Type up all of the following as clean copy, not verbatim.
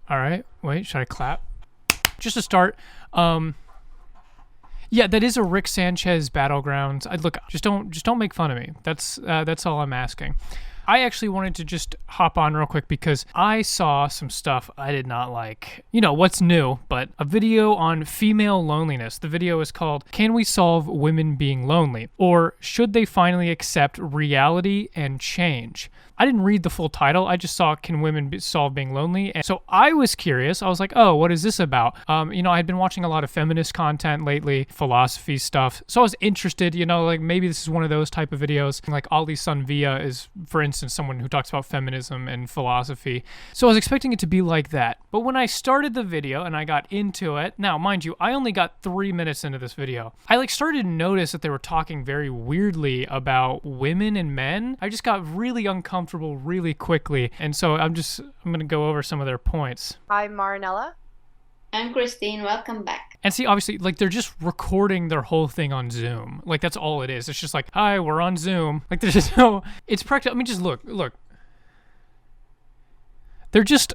All right. Wait, should I clap? Just to start, yeah, that is a Rick Sanchez Battlegrounds. Look, just don't make fun of me. That's all I'm asking. I actually wanted to just hop on real quick because I saw some stuff I did not like. You know, what's new, but a video on female loneliness. The video is called, "Can We Solve Women Being Lonely?" Or "Should They Finally Accept Reality and Change?" I didn't read the full title. I just saw "Can Women Solve Being Lonely?" And so I was curious. I was like, oh, what is this about? You know, I'd been watching a lot of feminist content lately, philosophy stuff. So I was interested, you know, like maybe this is one of those type of videos. Like Ali Sunvia is, for instance, someone who talks about feminism and philosophy. So I was expecting it to be like that. But when I started the video and I got into it, now mind you, I only got 3 minutes into this video. I started to notice that they were talking very weirdly about women and men. I just got really uncomfortable really quickly, and so I'm gonna go over some of their points. I'm Marinella. I'm Christine. Welcome back. And see, obviously, like, they're just recording their whole thing on Zoom. Like, that's all it is. It's just like, hi, we're on Zoom. Like, there's just no, it's practical. I mean, just look. They're just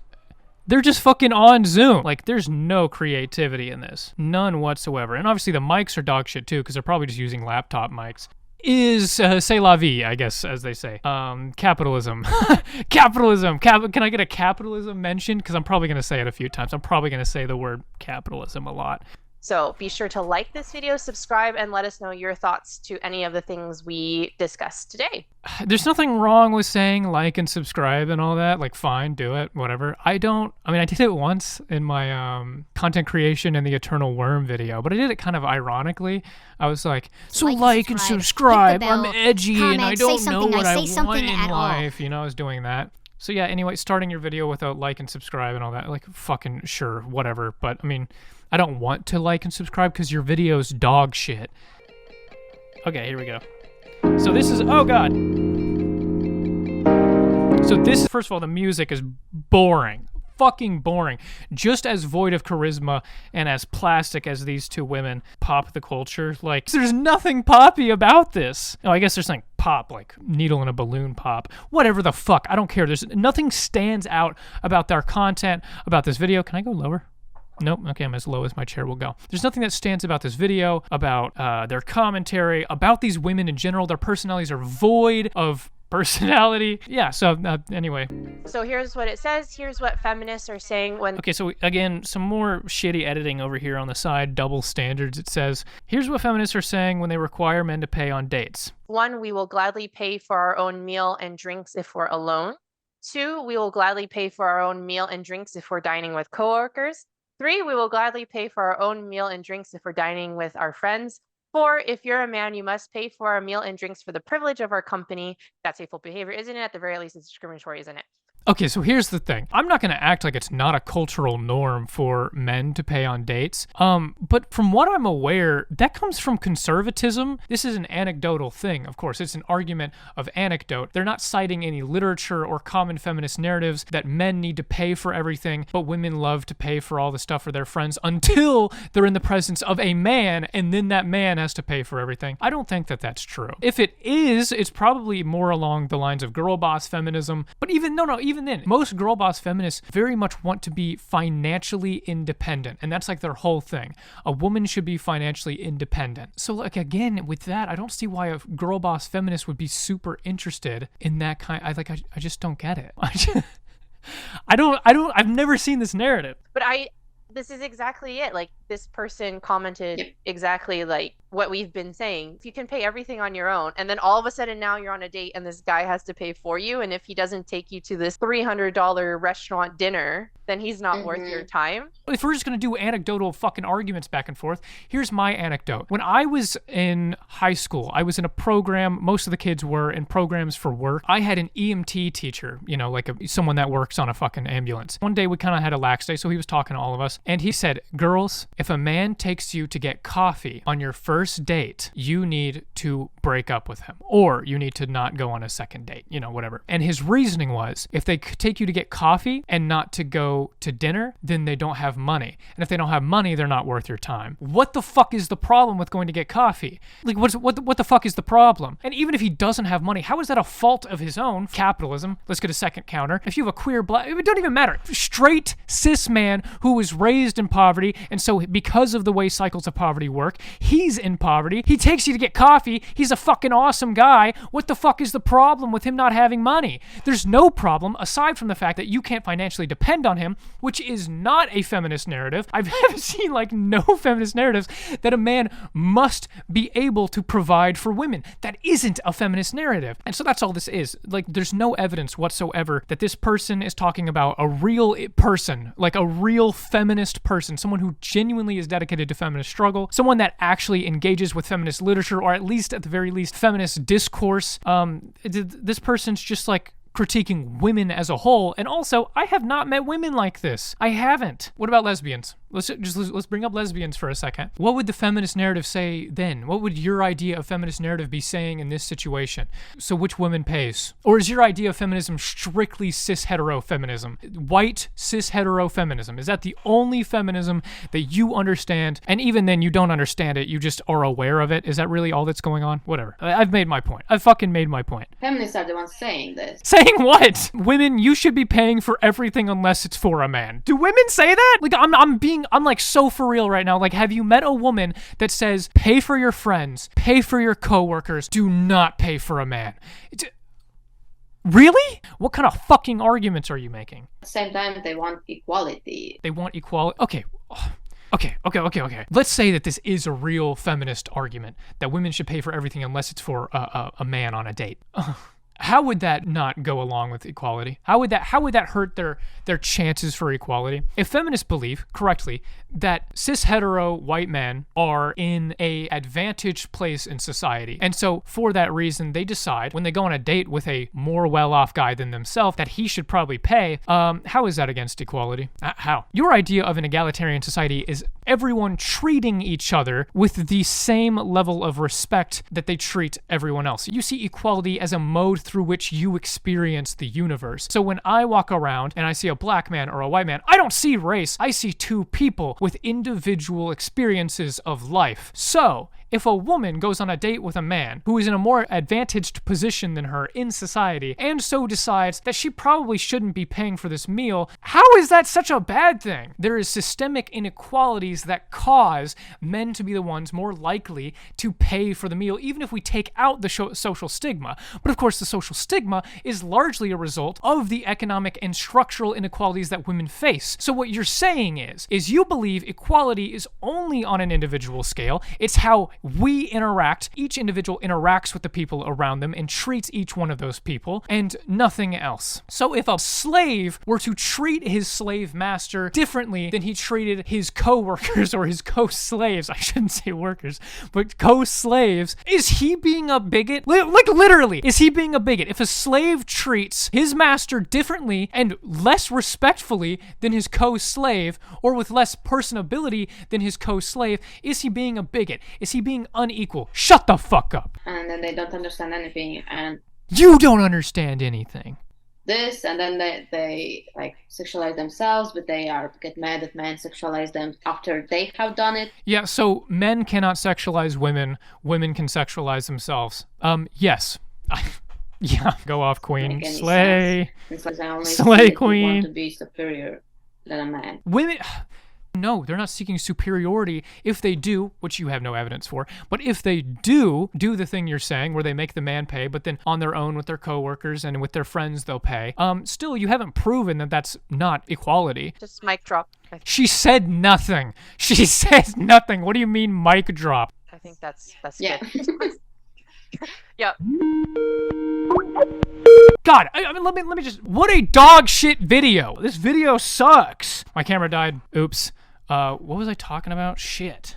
fucking on Zoom. Like, there's no creativity in this. None whatsoever. And obviously the mics are dog shit too, because they're probably just using laptop mics. Is c'est la vie, I guess, as they say. Capitalism. Capitalism. Can I get a capitalism mention? Because I'm probably going to say it a few times. I'm probably going to say the word capitalism a lot. So be sure to like this video, subscribe, and let us know your thoughts to any of the things we discussed today. There's nothing wrong with saying like and subscribe and all that. Like, fine, do it, whatever. I did it once in my content creation and the Eternal Worm video, but I did it kind of ironically. I was like, so like and subscribe. I'm edgy and I don't know what I want in life. You know, I was doing that. So yeah, anyway, starting your video without like and subscribe and all that, like, fucking sure, whatever. But I mean, I don't want to like and subscribe because your video's dog shit. Okay, here we go. So this is, oh god. So this, first of all, the music is boring. Fucking boring. Just as void of charisma and as plastic as these two women pop the culture. Like, there's nothing poppy about this. Oh, I guess there's something pop, like needle in a balloon pop. Whatever the fuck. I don't care. There's nothing stands out about their content, about this video. Can I go lower? Nope. Okay, I'm as low as my chair will go. There's nothing that stands about this video, about their commentary, about these women in general. Their personalities are void of personality. Yeah, so anyway. So here's what it says. Here's what feminists are saying when... Okay, so again, some more shitty editing over here on the side, double standards. It says, here's what feminists are saying when they require men to pay on dates. 1, we will gladly pay for our own meal and drinks if we're alone. 2, we will gladly pay for our own meal and drinks if we're dining with coworkers. 3, we will gladly pay for our own meal and drinks if we're dining with our friends. 4, if you're a man, you must pay for our meal and drinks for the privilege of our company. That's hateful behavior, isn't it? At the very least, it's discriminatory, isn't it? Okay, so here's the thing. I'm not going to act like it's not a cultural norm for men to pay on dates. But from what I'm aware, that comes from conservatism. This is an anecdotal thing, of course. It's an argument of anecdote. They're not citing any literature or common feminist narratives that men need to pay for everything, but women love to pay for all the stuff for their friends until they're in the presence of a man, and then that man has to pay for everything. I don't think that that's true. If it is, it's probably more along the lines of girl boss feminism. But even then, most girl boss feminists very much want to be financially independent, and that's like their whole thing. A woman should be financially independent. So like, again, with that, I don't see why a girl boss feminist would be super interested in that kind. I just don't get it. I've never seen this narrative. But this is exactly it. Like, this person commented exactly like what we've been saying. If you can pay everything on your own, and then all of a sudden now you're on a date and this guy has to pay for you, and if he doesn't take you to this $300 restaurant dinner, then he's not worth your time. If we're just going to do anecdotal fucking arguments back and forth, here's my anecdote. When I was in high school, I was in a program, most of the kids were in programs for work. I had an EMT teacher, you know, like someone that works on a fucking ambulance. One day we kind of had a lax day, so he was talking to all of us. And he said, girls, if a man takes you to get coffee on your first date, you need to break up with him, or you need to not go on a second date, whatever. And his reasoning was, if they take you to get coffee and not to go to dinner, then they don't have money. And if they don't have money, they're not worth your time. What the fuck is the problem with going to get coffee? Like, what the fuck is the problem? And even if he doesn't have money, how is that a fault of his own? Capitalism. Let's get a second counter. If you have a queer black, it don't even matter. Straight cis man who was raised in poverty, and so because of the way cycles of poverty work, he's in poverty. He takes you to get coffee. He's a fucking awesome guy. What the fuck is the problem with him not having money? There's no problem aside from the fact that you can't financially depend on him, which is not a feminist narrative. I've seen no feminist narratives that a man must be able to provide for women. That isn't a feminist narrative. And so that's all this is. There's no evidence whatsoever that this person is talking about a real person, like a real feminist person, someone who genuinely is dedicated to feminist struggle, someone that actually engages with feminist literature, or at least at the very least feminist discourse. This person's just critiquing women as a whole. And also, I have not met women like this. I haven't. What about lesbians? Let's bring up lesbians for a second. What would the feminist narrative say then? What would your idea of feminist narrative be saying in this situation? So which woman pays? Or is your idea of feminism strictly cis-hetero feminism? White cis-hetero feminism? Is that the only feminism that you understand? And even then, you don't understand it. You just are aware of it. Is that really all that's going on? Whatever. I've made my point. I've fucking made my point. Feminists are the ones saying this. Saying what? Women, you should be paying for everything unless it's for a man. Do women say that? I'm so for real right now. Have you met a woman that says, pay for your friends, pay for your coworkers, do not pay for a man? Really? What kind of fucking arguments are you making? At the same time, they want equality. They want equality? Okay. Okay. Let's say that this is a real feminist argument, that women should pay for everything unless it's for a man on a date. How would that not go along with equality? How would that hurt their chances for equality? If feminists believe correctly that cis-hetero white men are in a advantaged place in society, and so for that reason they decide when they go on a date with a more well-off guy than themselves that he should probably pay, how is that against equality? How? Your idea of an egalitarian society is everyone treating each other with the same level of respect that they treat everyone else. You see equality as a mode through which you experience the universe. So when I walk around and I see a black man or a white man, I don't see race. I see two people with individual experiences of life. So if a woman goes on a date with a man who is in a more advantaged position than her in society, and so decides that she probably shouldn't be paying for this meal, how is that such a bad thing? There is systemic inequalities that cause men to be the ones more likely to pay for the meal, even if we take out the social stigma. But of course, the social stigma is largely a result of the economic and structural inequalities that women face. So what you're saying is you believe equality is only on an individual scale. It's how we interact, each individual interacts with the people around them and treats each one of those people, and nothing else. So if a slave were to treat his slave master differently than he treated his co-workers or his co-slaves, I shouldn't say workers, but co-slaves, is he being a bigot? Literally, is he being a bigot? If a slave treats his master differently and less respectfully than his co-slave, or with less personability than his co-slave, is he being a bigot? Is he being unequal? Shut the fuck up. And then they don't understand anything, and you don't understand anything. This, and then they sexualize themselves, but they get mad if men sexualize them after they have done it. Yeah, so men cannot sexualize women. Women can sexualize themselves. Yes. Yeah, go off, queen. Slay. Slay, queen. Want to be superior than a man. Women... No, they're not seeking superiority. If they do, which you have no evidence for, but if they do the thing you're saying where they make the man pay, but then on their own with their coworkers and with their friends they'll pay, still you haven't proven that that's not equality. Just mic drop. She said nothing. She said nothing. What do you mean mic drop? I think that's yeah. good. Yeah. God, I mean, let me just... What a dog shit video. This video sucks. My camera died. Oops. What was I talking about? Shit.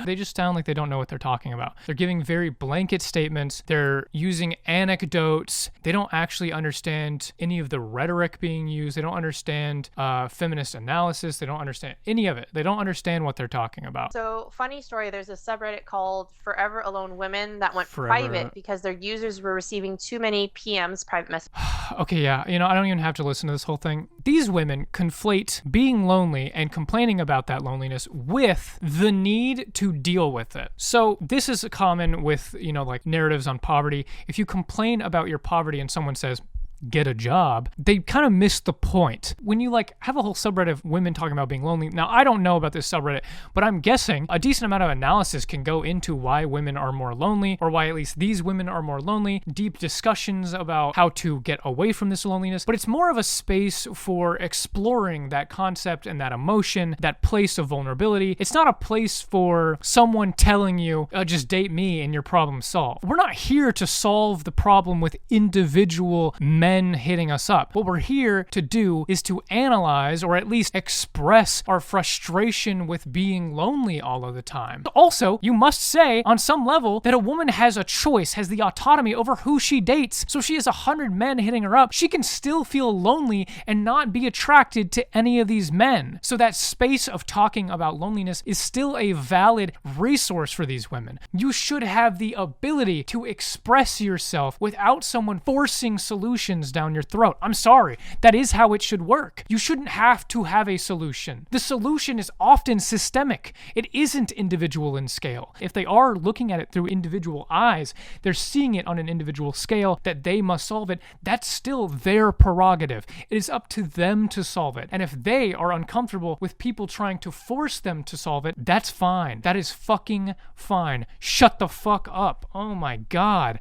They just sound like they don't know what they're talking about. They're giving very blanket statements. They're using anecdotes. They don't actually understand any of the rhetoric being used. They don't understand feminist analysis. They don't understand any of it. They don't understand what they're talking about. So, funny story, there's a subreddit called Forever Alone Women that went private because their users were receiving too many PMs, private messages. Okay, yeah, I don't even have to listen to this whole thing. These women conflate being lonely and complaining about that loneliness with the need to deal with it. So this is common with, like narratives on poverty. If you complain about your poverty and someone says, get a job, they kind of miss the point. When you have a whole subreddit of women talking about being lonely. Now, I don't know about this subreddit, but I'm guessing a decent amount of analysis can go into why women are more lonely, or why at least these women are more lonely, deep discussions about how to get away from this loneliness. But it's more of a space for exploring that concept and that emotion, that place of vulnerability. It's not a place for someone telling you, just date me and your problem solved. We're not here to solve the problem with individual men hitting us up. What we're here to do is to analyze, or at least express, our frustration with being lonely all of the time. Also, you must say on some level that a woman has a choice, has the autonomy over who she dates. So if she has 100 men hitting her up, she can still feel lonely and not be attracted to any of these men. So that space of talking about loneliness is still a valid resource for these women. You should have the ability to express yourself without someone forcing solutions down your throat. I'm sorry. That is how it should work. You shouldn't have to have a solution. The solution is often systemic. It isn't individual in scale. If they are looking at it through individual eyes, they're seeing it on an individual scale that they must solve it. That's still their prerogative. It is up to them to solve it. And if they are uncomfortable with people trying to force them to solve it, that's fine. That is fucking fine. Shut the fuck up. Oh my God.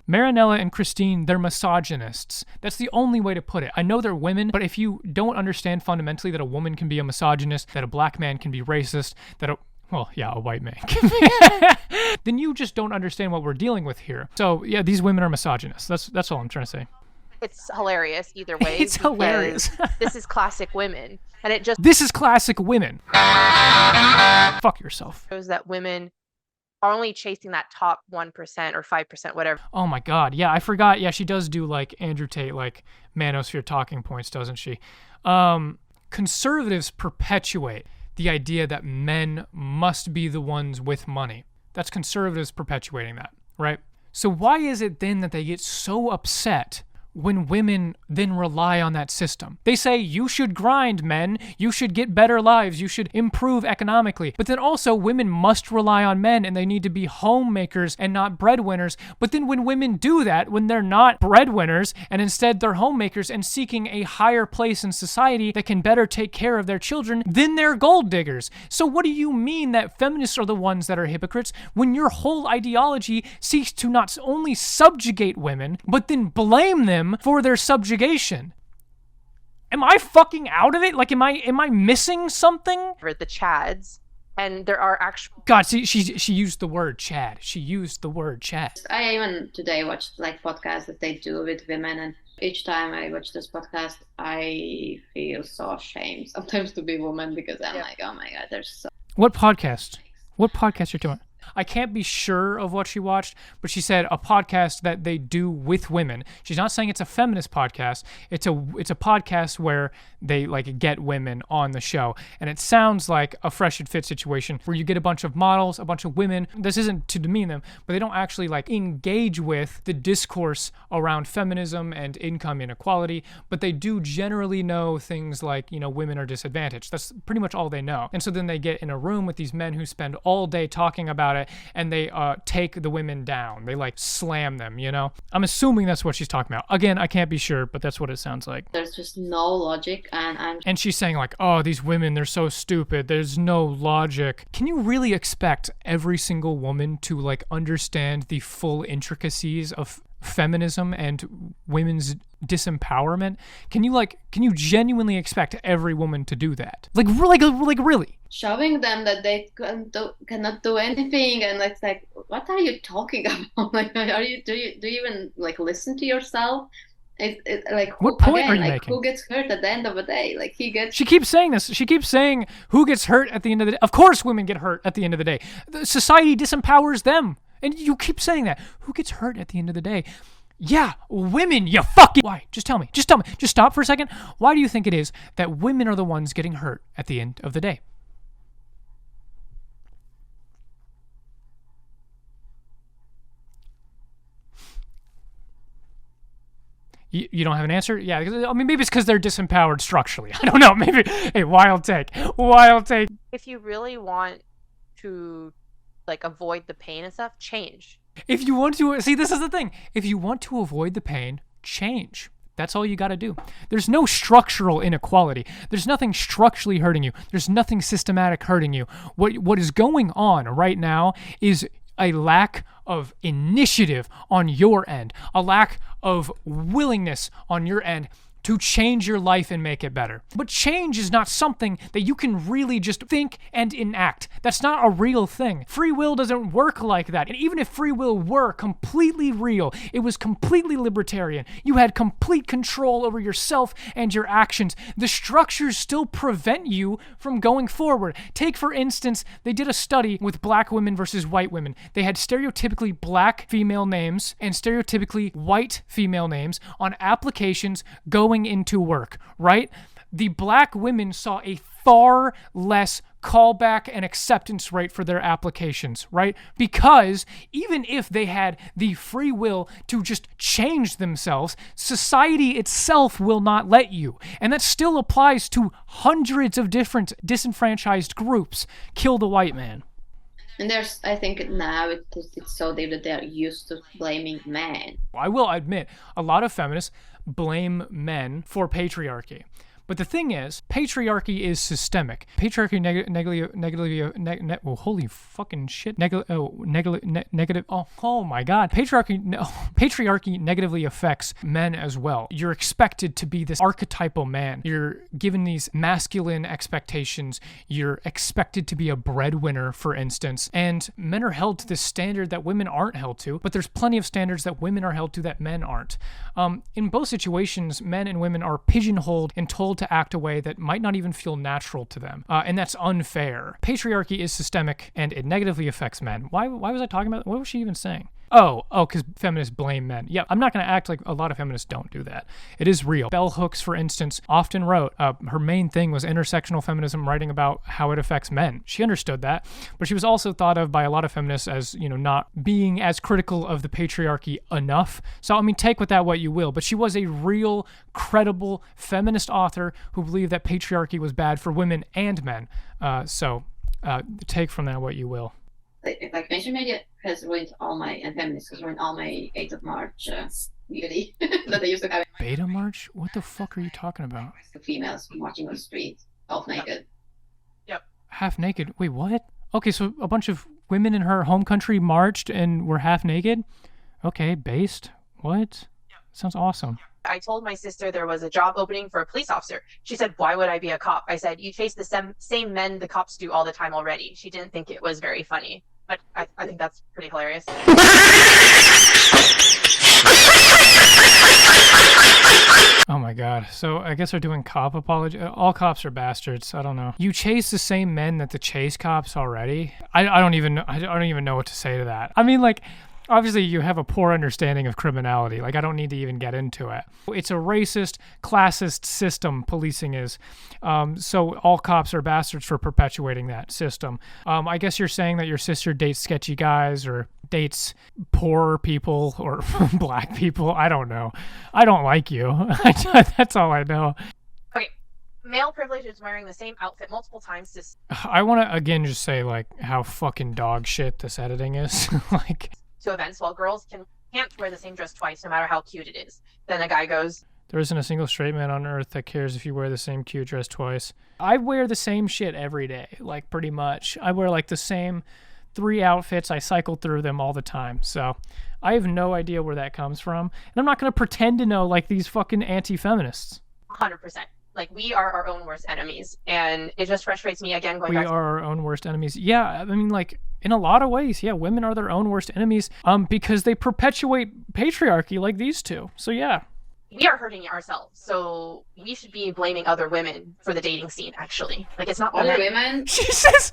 Marinella and Christine, they're misogynists. That's the only way to put it. I know they're women, but if you don't understand fundamentally that a woman can be a misogynist, that a black man can be racist, that a white man can be, then you just don't understand what we're dealing with here. So yeah, these women are misogynists. That's all I'm trying to say. It's hilarious either way. It's hilarious. This is classic women. And This is classic women. Fuck yourself. Shows that women are only chasing that top 1% or 5%, whatever. Oh my God. Yeah, I forgot. Yeah, she does do Andrew Tate, Manosphere talking points, doesn't she? Conservatives perpetuate the idea that men must be the ones with money. That's conservatives perpetuating that, right? So why is it then that they get so upset when women then rely on that system? They say, you should grind, men. You should get better lives. You should improve economically. But then also women must rely on men and they need to be homemakers and not breadwinners. But then when women do that, when they're not breadwinners and instead they're homemakers and seeking a higher place in society that can better take care of their children, then they're gold diggers. So what do you mean that feminists are the ones that are hypocrites when your whole ideology seeks to not only subjugate women, but then blame them for their subjugation? Am I fucking out of it? Am I missing something? The Chads, and there are actual... God, see, she used the word Chad. She used the word Chad. I even today watched podcasts that they do with women, and each time I watch this podcast, I feel so ashamed sometimes to be a woman because I'm like, oh my God, there's so... What podcast? What podcast you're doing? I can't be sure of what she watched, but she said a podcast that they do with women. She's not saying it's a feminist podcast. It's a podcast where they get women on the show. And it sounds like a Fresh and Fit situation where you get a bunch of models, a bunch of women. This isn't to demean them, but they don't actually engage with the discourse around feminism and income inequality, but they do generally know things like, women are disadvantaged. That's pretty much all they know. And so then they get in a room with these men who spend all day talking about it, and they take the women down. They slam them, I'm assuming that's what she's talking about. Again, I can't be sure, but that's what it sounds like. There's just no logic, and she's saying oh, these women, they're so stupid. There's no logic. Can you really expect every single woman to understand the full intricacies of feminism and women's disempowerment? Can you genuinely expect every woman to do that? Really? Showing them that they cannot do anything, and it's what are you talking about? Do you even listen to yourself? It's like, What point are you like, making? who gets hurt at the end of the day? Like, he gets. She keeps saying this. She keeps saying who gets hurt at the end of the day. Of course women get hurt at the end of the day. The society disempowers them. And you keep saying that. Who gets hurt at the end of the day? Yeah, women, you fucking... Why? Just tell me. Just tell me. Just stop for a second. Why do you think it is that women are the ones getting hurt at the end of the day? You don't have an answer? Yeah, I mean, maybe it's because they're disempowered structurally. I don't know. Maybe. Hey, wild take. Wild take. If you really want to, like, avoid the pain and stuff, change. If you want to, see, this is the thing. If you want to avoid the pain, change. That's all you got to do. There's no structural inequality. There's nothing structurally hurting you. There's nothing systematic hurting you. What is going on right now is a lack of initiative on your end, a lack of willingness on your end to change your life and make it better. But change is not something that you can really just think and enact. That's not a real thing. Free will doesn't work like that. And even if free will were completely real, it was completely libertarian, you had complete control over yourself and your actions, the structures still prevent you from going forward. Take, for instance, they did a study with black women versus white women. They had stereotypically black female names and stereotypically white female names on applications going into work, right? The black women saw a far less callback and acceptance rate for their applications, right? Because even if they had the free will to just change themselves, society itself will not let you. And that still applies to hundreds of different disenfranchised groups. Kill the white man. And there's, I think now it's so deep that they're used to blaming men. I will admit, a lot of feminists blame men for patriarchy. But the thing is, patriarchy is systemic. Patriarchy holy fucking shit. Negative. Oh my God. Patriarchy negatively affects men as well. You're expected to be this archetypal man. You're given these masculine expectations. You're expected to be a breadwinner, for instance. And men are held to this standard that women aren't held to. But there's plenty of standards that women are held to that men aren't. In both situations, men and women are pigeonholed and told to act a way that might not even feel natural to them. And that's unfair. Patriarchy is systemic and it negatively affects men. Why was I talking about? What was she even saying? Oh, because feminists blame men. Yeah, I'm not going to act like a lot of feminists don't do that. It is real. Bell Hooks, for instance, often wrote, her main thing was intersectional feminism, writing about how it affects men. She understood that, but she was also thought of by a lot of feminists as, not being as critical of the patriarchy enough. So, I mean, take with that what you will, but she was a real, credible feminist author who believed that patriarchy was bad for women and men. So, take from that what you will. Like mainstream media has ruined all my, and feminists has ruined all my 8th of March beauty that they used to have. Beta March? What the fuck are you talking about? The females marching on the street, half naked. Yep. Half naked? Wait, what? Okay, so a bunch of women in her home country marched and were half naked? Okay, based. What? Yep. Sounds awesome. I told my sister there was a job opening for a police officer. She said, why would I be a cop? I said, you chase the same men the cops do all the time already. She didn't think it was very funny, but I think that's pretty hilarious. Oh my God. So I guess they're doing cop apology. All cops are bastards. I don't know. You chase the same men that the chase cops already? I don't even know what to say to that. I mean, like, obviously you have a poor understanding of criminality. Like, I don't need to even get into it. It's a racist, classist system, policing is. So all cops are bastards for perpetuating that system. I guess you're saying that your sister dates sketchy guys or dates poor people or black people. I don't know. I don't like you. That's all I know. Okay. Male privilege is wearing the same outfit multiple times to... I want to, again, just say, like, how fucking dog shit this editing is. Like... to events, while girls can't wear the same dress twice no matter how cute it is. Then a guy goes, there isn't a single straight man on earth that cares if you wear the same cute dress twice. I wear the same shit every day, like, pretty much. I wear, like, the same 3 outfits. I cycle through them all the time. So I have no idea where that comes from. And I'm not going to pretend to know, like, these fucking anti-feminists. 100%. Like, we are our own worst enemies. And it just frustrates me, again, going back to... We are our own worst enemies. Yeah, I mean, like, in a lot of ways, yeah, women are their own worst enemies because they perpetuate patriarchy like these two. So, yeah. we are hurting ourselves. So we should be blaming other women for the dating scene, actually. Like, it's not Other women? She says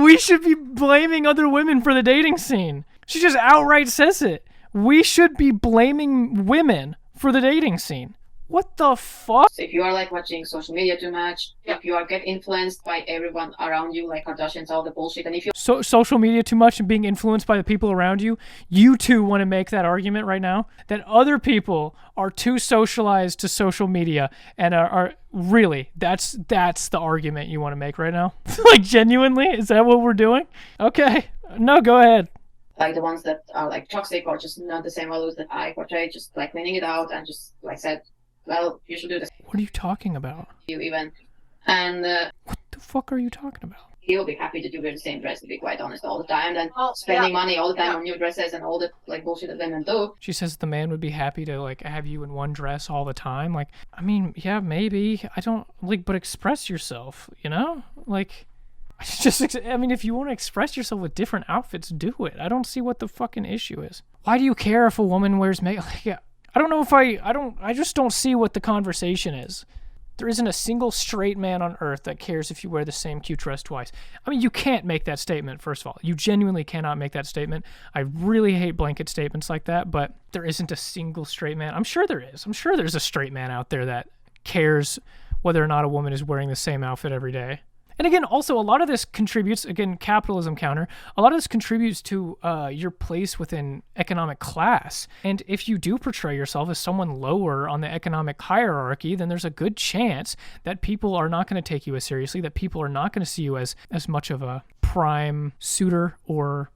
we should be blaming other women for the dating scene. She just outright says it. We should be blaming women for the dating scene. What the fuck? So if you are like watching social media too much, if you are get influenced by everyone around you, like Kardashians, all the bullshit, and if you social media too much and being influenced by the people around you, you too want to make that argument right now that other people are too socialized to social media and are really that's the argument you want to make right now? Like, genuinely, is that what we're doing? Okay, no, go ahead. Like the ones that are like toxic or just not the same values that I portray, just like cleaning it out and just like said, well, you should do this. What are you talking about? You even, and what the fuck are you talking about? He'll be happy to wear the same dress, to be quite honest, all the time, then spending money all the time on new dresses and all the like bullshit that women do. She says the man would be happy to like have you in one dress all the time. Like, I mean, yeah, maybe. I don't like, but express yourself, you know? Like, I mean, if you want to express yourself with different outfits, do it. I don't see what the fucking issue is. Why do you care if a woman wears makeup? Like, yeah, I don't know if I just don't see what the conversation is. There isn't a single straight man on earth that cares if you wear the same cute dress twice. I mean, you can't make that statement, first of all. You genuinely cannot make that statement. I really hate blanket statements like that, but there isn't a single straight man. I'm sure there is. I'm sure there's a straight man out there that cares whether or not a woman is wearing the same outfit every day. And again, also, a lot of this contributes, again, capitalism counter, a lot of this contributes to your place within economic class. And if you do portray yourself as someone lower on the economic hierarchy, then there's a good chance that people are not going to take you as seriously, that people are not going to see you as much of a prime suitor or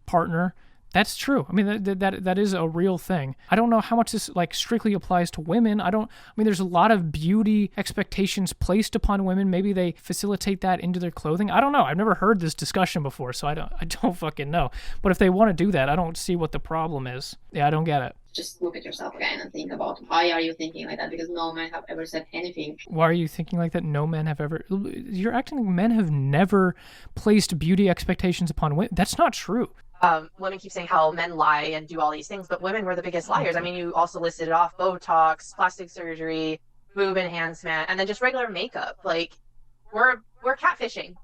partner. That's true. I mean, that is a real thing. I don't know how much this like strictly applies to women. I mean, there's a lot of beauty expectations placed upon women. Maybe they facilitate that into their clothing. I don't know. I've never heard this discussion before, so I don't fucking know. But if they want to do that, I don't see what the problem is. Yeah, I don't get it. Just look at yourself again and think about why are you thinking like that? Because no men have ever said anything. Why are you thinking like that? No men have ever... You're acting like men have never placed beauty expectations upon women. That's not true. Women keep saying how men lie and do all these things, but women were the biggest liars. I mean, you also listed it off: Botox, plastic surgery, boob enhancement, and then just regular makeup. Like, we're catfishing.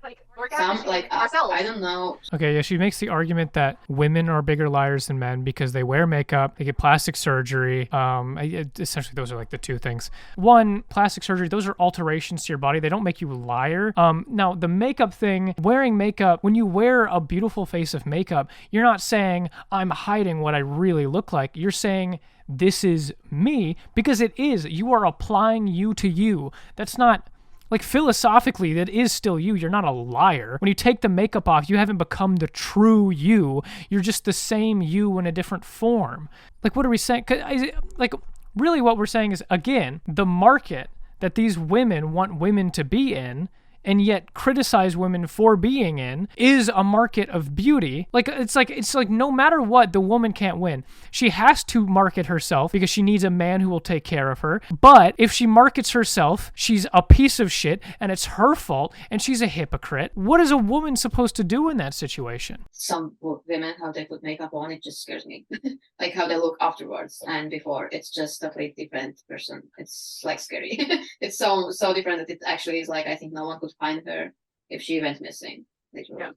Like, we're catfishing ourselves. I don't know. Okay, yeah, she makes the argument that women are bigger liars than men because they wear makeup, they get plastic surgery. Essentially, those are like the two things. One, plastic surgery, those are alterations to your body. They don't make you a liar. Now, the makeup thing, wearing makeup, when you wear a beautiful face of makeup, you're not saying, I'm hiding what I really look like. You're saying, this is me, because it is. You are applying you to you. That's not... Like, philosophically, that is still you. You're not a liar. When you take the makeup off, you haven't become the true you. You're just the same you in a different form. Like, what are we saying? Like, really what we're saying is, again, the market that these women want women to be in and yet criticize women for being in is a market of beauty. It's like no matter what, the woman can't win. She has to market herself because she needs a man who will take care of her. But if she markets herself, she's a piece of shit and it's her fault and she's a hypocrite. What is a woman supposed to do in that situation? Some women, how they put makeup on, it just scares me. Like how they look afterwards and before. It's just a completely different person. It's like scary. It's so different that it actually is like, I think no one could find her if she went missing. Literally. Yeah.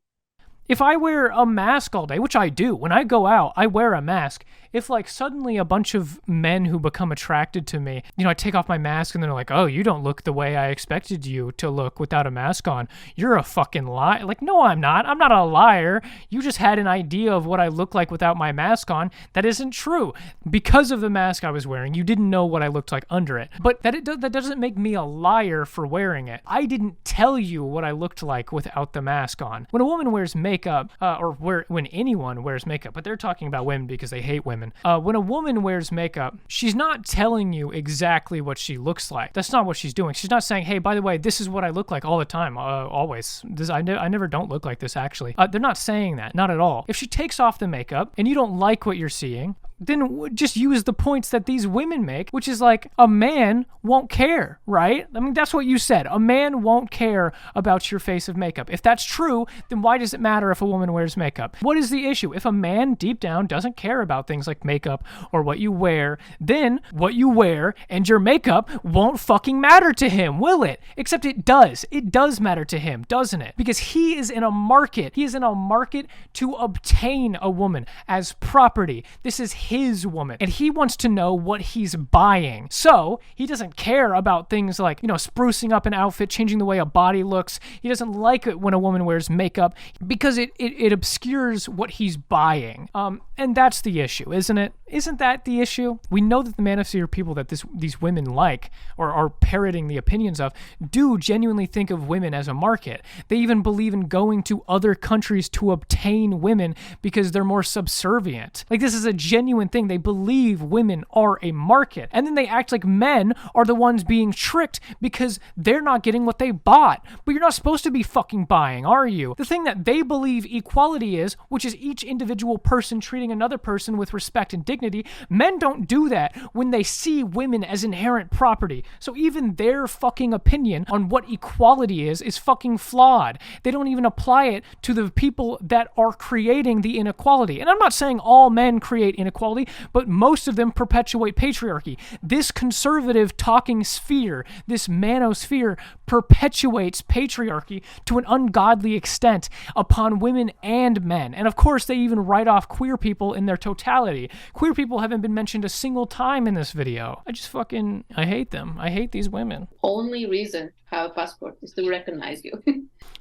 If I wear a mask all day, which I do, when I go out, I wear a mask. If like suddenly a bunch of men who become attracted to me, you know, I take off my mask and they're like, oh, you don't look the way I expected you to look without a mask on. You're a fucking liar. Like, no, I'm not. I'm not a liar. You just had an idea of what I look like without my mask on. That isn't true. Because of the mask I was wearing, you didn't know what I looked like under it. But that doesn't make me a liar for wearing it. I didn't tell you what I looked like without the mask on. When a woman wears makeup, when anyone wears makeup, but they're talking about women because they hate women. When a woman wears makeup, she's not telling you exactly what she looks like. That's not what she's doing. She's not saying, hey, by the way, this is what I look like all the time, always. I never don't look like this, actually. They're not saying that, not at all. If she takes off the makeup and you don't like what you're seeing, then just use the points that these women make, which is like, a man won't care, right? I mean, that's what you said. A man won't care about your face of makeup. If that's true, then why does it matter if a woman wears makeup? What is the issue? If a man deep down doesn't care about things like makeup or what you wear, then what you wear and your makeup won't fucking matter to him, will it? Except it does. It does matter to him, doesn't it? Because he is in a market. He is in a market to obtain a woman as property. This is his woman, and he wants to know what he's buying. So he doesn't care about things like, sprucing up an outfit, changing the way a body looks. He doesn't like it when a woman wears makeup because it obscures what he's buying. And that's the issue, isn't it? Isn't that the issue? We know that the Manosphere people that these women like, or are parroting the opinions of, do genuinely think of women as a market. They even believe in going to other countries to obtain women because they're more subservient. Like, this is a genuine thing. They believe women are a market. And then they act like men are the ones being tricked because they're not getting what they bought. But you're not supposed to be fucking buying, are you? The thing that they believe equality is, which is each individual person treating another person with respect and dignity, men don't do that when they see women as inherent property. So even their fucking opinion on what equality is fucking flawed. They don't even apply it to the people that are creating the inequality. And I'm not saying all men create inequality, but most of them perpetuate patriarchy. This conservative talking sphere, this manosphere, perpetuates patriarchy to an ungodly extent upon women and men. And of course, they even write off queer people in their totality. Queer people haven't been mentioned a single time in this video. I hate them. I hate these women. Only reason to have a passport is to recognize you.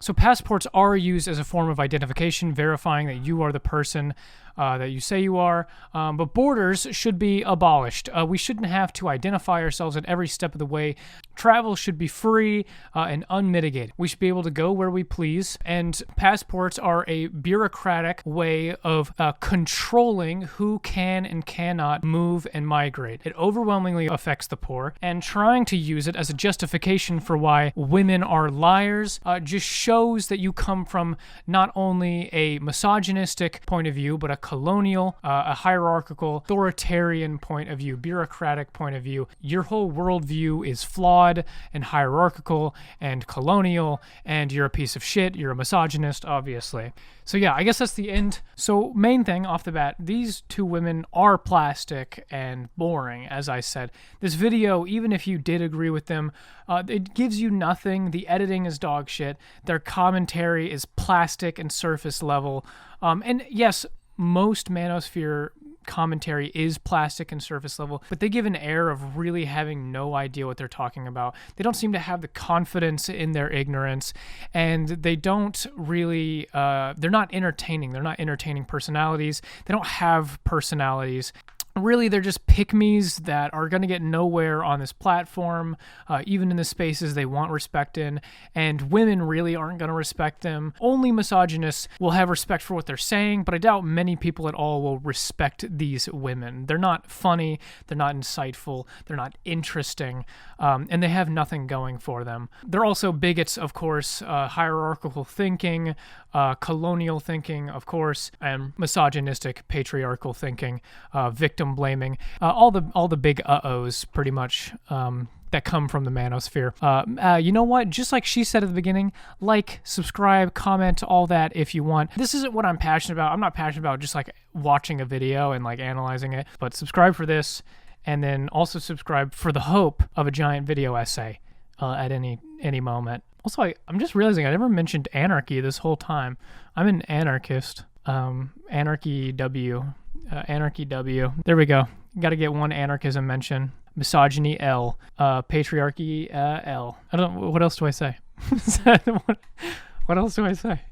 So passports are used as a form of identification, verifying that you are the person that you say you are, but borders should be abolished. We shouldn't have to identify ourselves at every step of the way. Travel should be free and unmitigated. We should be able to go where we please, and passports are a bureaucratic way of controlling who can and cannot move and migrate. It overwhelmingly affects the poor, and trying to use it as a justification for why women are liars just shows that you come from not only a misogynistic point of view, but a colonial, a hierarchical, authoritarian point of view, bureaucratic point of view. Your whole worldview is flawed and hierarchical and colonial, and you're a piece of shit. You're a misogynist, obviously. So yeah, I guess that's the end. So main thing off the bat, these two women are plastic and boring, as I said. This video, even if you did agree with them, it gives you nothing. The editing is dog shit. Their commentary is plastic and surface level. And yes, most Manosphere commentary is plastic and surface level, but they give an air of really having no idea what they're talking about. They don't seem to have the confidence in their ignorance, and they don't really, they're not entertaining. They're not entertaining personalities. They don't have personalities. Really, they're just pick-me's that are going to get nowhere on this platform, even in the spaces they want respect in, and women really aren't going to respect them. Only misogynists will have respect for what they're saying, but I doubt many people at all will respect these women. They're not funny, they're not insightful, they're not interesting, and they have nothing going for them. They're also bigots, of course, hierarchical thinking, colonial thinking, of course, and misogynistic, patriarchal thinking, victim blaming, all the big uh-ohs pretty much that come from the manosphere. You know what? Just like she said at the beginning, like, subscribe, comment, all that if you want. This isn't what I'm passionate about. I'm not passionate about just like watching a video and like analyzing it, but subscribe for this, and then also subscribe for the hope of a giant video essay at any moment. Also, I'm just realizing I never mentioned anarchy this whole time. I'm an anarchist. Anarchy W. Anarchy W. There we go. Got to get one anarchism mention. Misogyny L. Patriarchy L. I don't know. What else do I say? What else do I say?